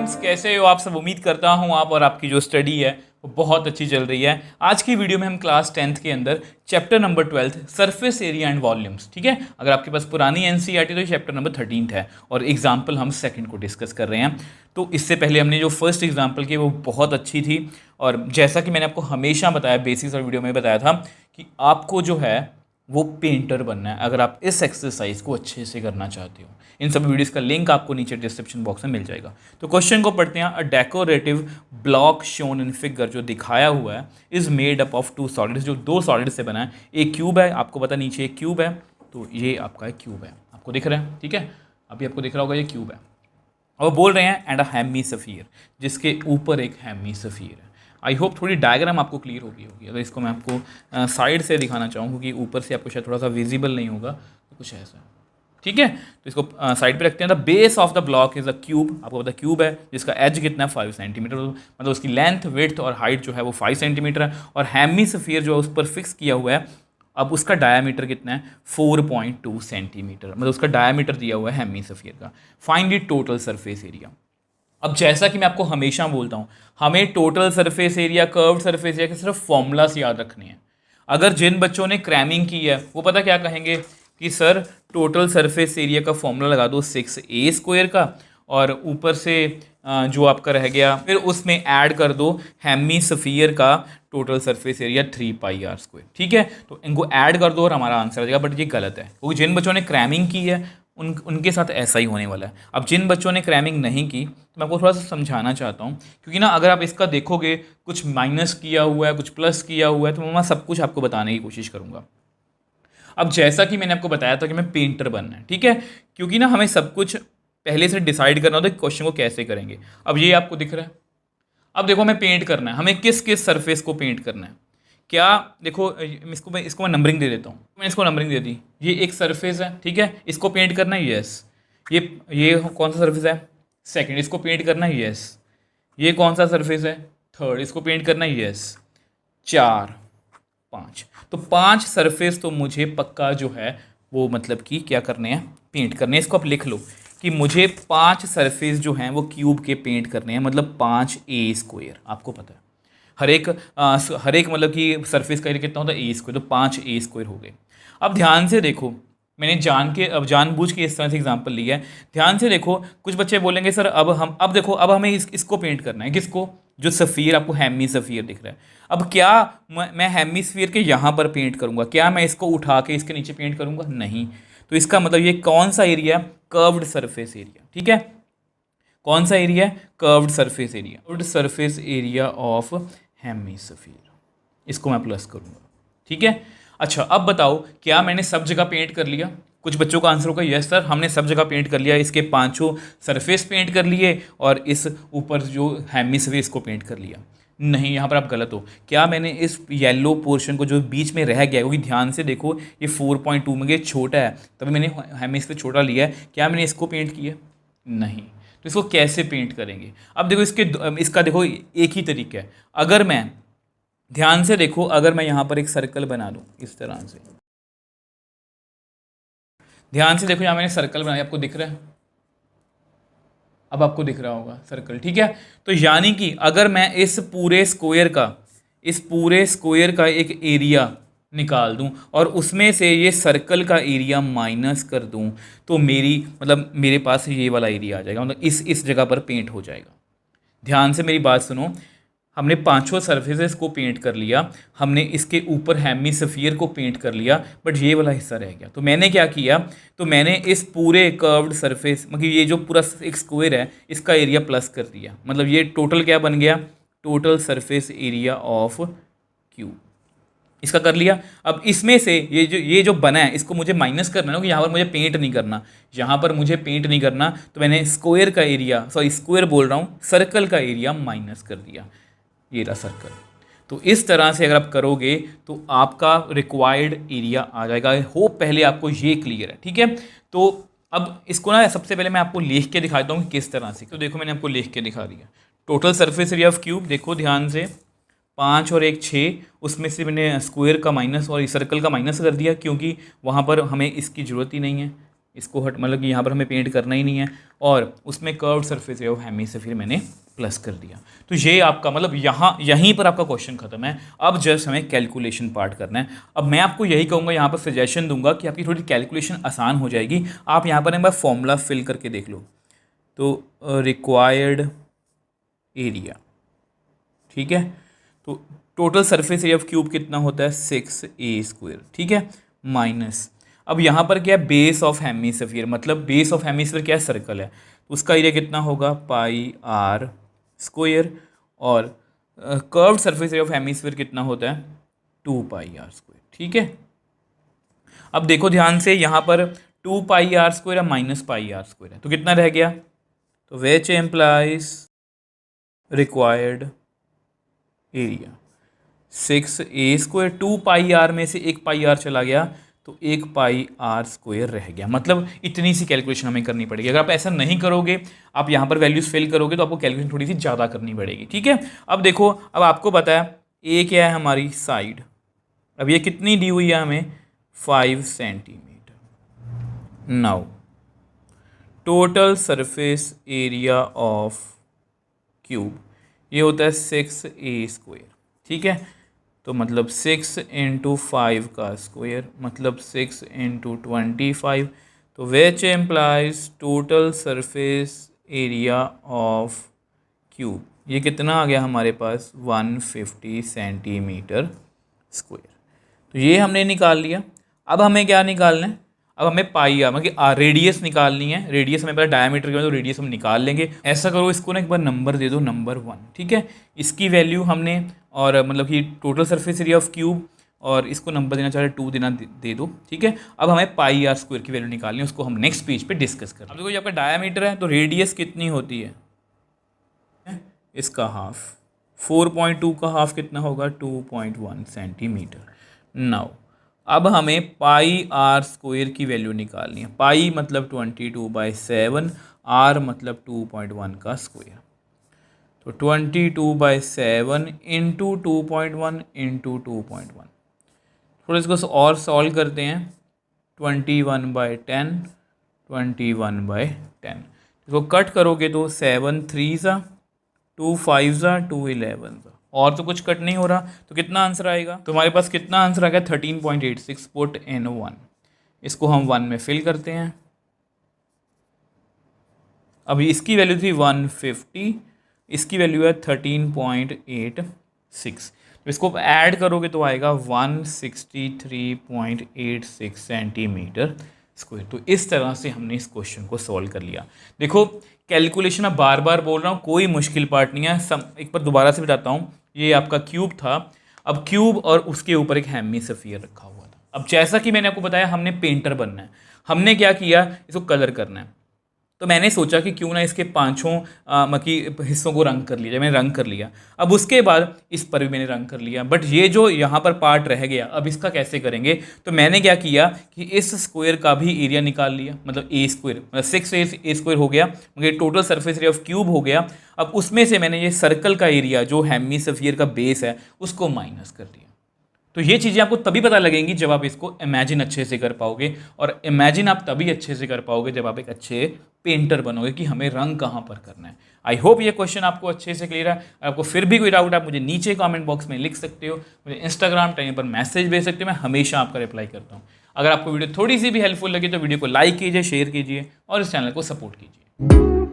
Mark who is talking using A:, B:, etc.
A: Students, कैसे हो आप सब। उम्मीद करता हूँ आप और आपकी जो स्टडी है वो बहुत अच्छी चल रही है। आज की वीडियो में हम क्लास 10th के अंदर chapter number 12 surface area and volumes, ठीक है। अगर आपके पास पुरानी एनसीईआरटी तो ये चैप्टर नंबर 13 है और एग्जाम्पल हम सेकंड को डिस्कस कर रहे हैं। तो इससे पहले हमने जो फर्स्ट एग्जाम्पल की वो बहुत अच्छी थी और जैसा कि मैंने आपको हमेशा बताया, बेसिक्स और वीडियो में बताया था कि आपको जो है वो पेंटर बनना है अगर आप इस एक्सरसाइज को अच्छे से करना चाहते हो। इन सब वीडियोस का लिंक आपको नीचे डिस्क्रिप्शन बॉक्स में मिल जाएगा। तो क्वेश्चन को पढ़ते हैं। A decorative block shown in figure, जो दिखाया हुआ है, is made up of two solids, जो दो सॉलिड से बना है। एक क्यूब है, आपको पता नीचे एक क्यूब है, तो ये आपका एक क्यूब है, आपको दिख रहा है, ठीक है। अभी आपको दिख रहा होगा ये क्यूब है और बोल रहे हैं एंड अ हेमीस्फीयर, जिसके ऊपर एक हेमीस्फीयर है। आई होप थोड़ी डायग्राम आपको क्लियर होगी। अगर इसको मैं आपको साइड से दिखाना चाहूँ, क्योंकि ऊपर से आपको शायद थोड़ा सा विजिबल नहीं होगा, तो कुछ ऐसा है, ठीक है। तो इसको साइड पे रखते हैं। The base of the block is a cube, आपको पता क्यूब है, जिसका एज कितना है 5 सेंटीमीटर, मतलब उसकी लेंथ, विड्थ और हाइट जो है वो 5 सेंटीमीटर है। और हेमीस्फीयर जो है उस पर फिक्स किया हुआ है। अब उसका डायामीटर कितना है 4.2 सेंटीमीटर, मतलब उसका डायामीटर दिया हुआ है हेमीस्फीयर का। Find the total surface area. अब जैसा कि मैं आपको हमेशा बोलता हूँ, हमें total surface area, curved surface area के सिर्फ फॉर्मूलास याद रखने हैं। अगर जिन बच्चों ने क्रैमिंग की है वो पता क्या कहेंगे कि सर टोटल सरफेस एरिया का फॉर्मूला लगा दो 6a² का, और ऊपर से जो आपका रह गया फिर उसमें ऐड कर दो हेमीस्फीयर का टोटल सरफेस एरिया 3πr², ठीक है। तो इनको ऐड कर दो और हमारा आंसर आ जाएगा। बट ये गलत है, क्योंकि जिन बच्चों ने क्रैमिंग की है उनके साथ ऐसा ही होने वाला है। अब जिन बच्चों ने क्रैमिंग नहीं की तो मैं आपको थोड़ा सा समझाना चाहता हूँ, क्योंकि ना अगर आप इसका देखोगे कुछ माइनस किया हुआ है, कुछ प्लस किया हुआ है, तो मैं सब कुछ आपको बताने की कोशिश करूँगा। अब जैसा कि मैंने आपको बताया था कि मैं पेंटर बनना है, ठीक है, क्योंकि ना हमें सब कुछ पहले से डिसाइड करना होता है कि क्वेश्चन को कैसे करेंगे। अब ये आपको दिख रहा है। अब देखो हमें पेंट करना है, हमें किस किस सरफेस को पेंट करना है। क्या देखो, इसको मैं नंबरिंग दे देता हूँ। मैंने इसको नंबरिंग दे दी। ये एक सरफेस है, ठीक है, इसको पेंट करना है, यस। ये कौन सा सरफेस है, सेकंड, इसको पेंट करना है, यस। ये कौन सा सरफेस है, थर्ड, इसको पेंट करना है, यस। 4 5, तो 5 सरफेस तो मुझे पक्का जो है वो मतलब कि क्या करने हैं, पेंट करने हैं। इसको आप लिख लो कि मुझे 5 सरफेस जो हैं वो क्यूब के पेंट करने हैं, मतलब 5a²। आपको पता है हर एक मतलब कि सरफेस का एरिया कितना होता है a², तो 5a² हो गए। अब ध्यान से देखो, मैंने जानबूझ के इस तरह से एग्जांपल लिया है। ध्यान से देखो, कुछ बच्चे बोलेंगे सर अब देखो, अब हमें इसको पेंट करना है, किसको, जो सफ़ीर आपको हेमीस्फीयर दिख रहा है। अब क्या मैं हेमीस्फीयर के यहाँ पर पेंट करूँगा, क्या मैं इसको उठा के इसके नीचे पेंट करूँगा, नहीं। तो इसका मतलब ये कौन सा एरिया, कर्व्ड सरफेस एरिया, ठीक है। कौन सा area, curved surface area, curved surface area of hemisphere, इसको मैं प्लस करूँगा, ठीक है। अच्छा अब बताओ, क्या मैंने सब जगह पेंट कर लिया। कुछ बच्चों का आंसर होगा यस सर, हमने सब जगह पेंट कर लिया, इसके 5 सरफेस पेंट कर लिए और इस ऊपर जो हेमीस्फीयर इसको पेंट कर लिया। नहीं, यहाँ पर आप गलत हो। क्या मैंने इस येलो पोर्शन को जो बीच में रह गया, क्योंकि ध्यान से देखो ये 4.2 में छोटा है, तभी मैंने हेमीस्फीयर छोटा लिया है, क्या मैंने इसको पेंट किया, नहीं। तो इसको कैसे पेंट करेंगे। अब देखो इसका देखो एक ही तरीका है। अगर मैं ध्यान से देखो, अगर मैं यहाँ पर एक सर्कल बना दूँ इस तरह से, ध्यान से देखो, यहाँ मैंने सर्कल बनाया, आपको दिख रहा है, अब आपको दिख रहा होगा सर्कल, ठीक है। तो यानी कि अगर मैं इस पूरे स्क्वायर का एक एरिया निकाल दूं और उसमें से ये सर्कल का एरिया माइनस कर दूं, तो मेरे पास ये वाला एरिया आ जाएगा, मतलब इस जगह पर पेंट हो जाएगा। ध्यान से मेरी बात सुनो, हमने 5 सरफेसेस को पेंट कर लिया, हमने इसके ऊपर हेमीस्फीयर को पेंट कर लिया, बट ये वाला हिस्सा रह गया। तो मैंने क्या किया, तो मैंने इस पूरे कर्व्ड सरफेस, मतलब ये जो पूरा एक स्क्वायर है, इसका एरिया प्लस कर दिया, मतलब ये टोटल क्या बन गया, total surface area of cube, इसका कर लिया। अब इसमें से ये जो बना है इसको मुझे माइनस करना है, क्योंकि यहाँ पर मुझे पेंट नहीं करना, यहाँ पर मुझे पेंट नहीं करना, तो मैंने स्क्वायर का एरिया, स्क्वायर बोल रहा हूँ, सर्कल का एरिया माइनस कर दिया, ये रहा सर्कल। तो इस तरह से अगर आप करोगे तो आपका रिक्वायर्ड एरिया आ जाएगा। आई होप पहले आपको ये क्लियर है, ठीक है। तो अब इसको ना सबसे पहले मैं आपको लिख के दिखा देता हूँ किस तरह से। तो देखो मैंने आपको लिख के दिखा दिया, total surface area of cube, देखो ध्यान से, 5 और 1 6, उसमें से मैंने स्क्वायर का माइनस और सर्कल का माइनस कर दिया, क्योंकि वहाँ पर हमें इसकी ज़रूरत ही नहीं है। इसको हट, मतलब कि यहाँ पर हमें पेंट करना ही नहीं है, और उसमें curve surface area of hemisphere मैंने प्लस कर दिया। तो ये आपका मतलब यहीं पर आपका क्वेश्चन खत्म है। अब जस्ट हमें कैलकुलेशन पार्ट करना है। अब मैं आपको यही कहूँगा, यहाँ पर सजेशन दूंगा कि आपकी थोड़ी कैलकुलेशन आसान हो जाएगी। आप यहाँ पर एक बार फॉर्मूला फिल करके देख लो। तो रिक्वायर्ड एरिया, ठीक है, तो total surface area of cube कितना होता है 6a², ठीक है, माइनस, अब यहाँ पर क्या है, बेस ऑफ हेमिस्फीयर, मतलब बेस ऑफ हेमिस्फीयर क्या है, सर्कल है, तो उसका एरिया कितना होगा πr², और curved surface area of hemisphere कितना होता है 2πr², ठीक है। अब देखो ध्यान से, यहाँ पर 2πr² है माइनस πr² है, तो कितना रह गया, तो which implies required area 6a², 2πr में से एक πr चला गया तो 1πr² रह गया। मतलब इतनी सी कैलकुलेशन हमें करनी पड़ेगी। अगर आप ऐसा नहीं करोगे, आप यहाँ पर वैल्यूज फिल करोगे, तो आपको कैलकुलेशन थोड़ी सी ज़्यादा करनी पड़ेगी, ठीक है। अब देखो, अब आपको पता है ए क्या है हमारी साइड, अब ये कितनी दी हुई है हमें 5 centimetre. Now total surface area of cube ये होता है 6a², ठीक है, तो मतलब 6 × 5 का स्क्वायर, मतलब 6 × 25, तो which implies total surface area of cube, ये कितना आ गया हमारे पास 150 सेंटीमीटर स्क्वायर। तो ये हमने निकाल लिया। अब हमें क्या निकालना है, अब हमें मतलब रेडियस निकालनी है। रेडियस हमें पता डायमीटर के, तो रेडियस हम निकाल लेंगे। ऐसा करो, इसको ना एक बार नंबर दे दो, नंबर 1, ठीक है, इसकी वैल्यू हमने, और मतलब कि total surface area of cube, और इसको नंबर देना चाहे 2 देना दे दो, ठीक है। अब हमें πr² की वैल्यू निकालनी है, उसको हम नेक्स्ट पेज पे डिस्कस करें। अब देखो, ये आपका डायमीटर है, तो रेडियस कितनी होती है, इसका हाफ, 4.2 का हाफ कितना होगा 2.1 सेंटीमीटर। नाउ अब हमें πr² की वैल्यू निकालनी है। पाई मतलब 22/7, r मतलब 2.1 का स्क्वायर, तो 22/7 × 2.1 × 2.1। थोड़ा इसको और सॉल्व करते हैं, 21/10, 21/10, इसको कट करोगे तो 7 3s, 2 5s, 2 11s, और तो कुछ कट नहीं हो रहा, तो कितना आंसर आएगा, तो हमारे पास कितना आंसर आ गया 13.86, पुट इन 1, इसको हम 1 में फिल करते हैं। अभी इसकी वैल्यू थी 150, इसकी वैल्यू है 13.86, तो इसको ऐड करोगे तो आएगा 163.86 सेंटीमीटर स्क्वायर। तो इस तरह से हमने इस क्वेश्चन को सॉल्व कर लिया। देखो कैलकुलेशन अब बार बार बोल रहा हूँ, कोई मुश्किल पार्ट नहीं है। एक बार दोबारा से बताता हूँ, ये आपका क्यूब था, अब क्यूब और उसके ऊपर एक हेमिस्फीयर रखा हुआ था। अब जैसा कि मैंने आपको बताया, हमने पेंटर बनना है, हमने क्या किया, इसको कलर करना है, तो मैंने सोचा कि क्यों ना इसके पांचों हिस्सों को रंग कर लिया। मैंने रंग कर लिया, अब उसके बाद इस पर भी मैंने रंग कर लिया, बट ये जो यहाँ पर पार्ट रह गया, अब इसका कैसे करेंगे, तो मैंने क्या किया कि इस स्क्वायर का भी एरिया निकाल लिया, मतलब a², मतलब 6a² हो गया, मगर total surface area of cube हो गया। अब उसमें से मैंने ये सर्कल का एरिया जो हेमिस्फीयर का बेस है उसको माइनस कर दिया। तो ये चीज़ें आपको तभी पता लगेंगी जब आप इसको इमेजिन अच्छे से कर पाओगे, और इमेजिन आप तभी अच्छे से कर पाओगे जब आप एक अच्छे पेंटर बनोगे कि हमें रंग कहाँ पर करना है। आई होप ये क्वेश्चन आपको अच्छे से क्लियर है। आपको फिर भी कोई डाउट आप मुझे नीचे कमेंट बॉक्स में लिख सकते हो, मुझे इंस्टाग्राम टाइम पर मैसेज भेज सकते हो, मैं हमेशा आपका रिप्लाई करता हूँ। अगर आपको वीडियो थोड़ी सी भी हेल्पफुल लगी तो वीडियो को लाइक कीजिए, शेयर कीजिए और इस चैनल को सपोर्ट कीजिए।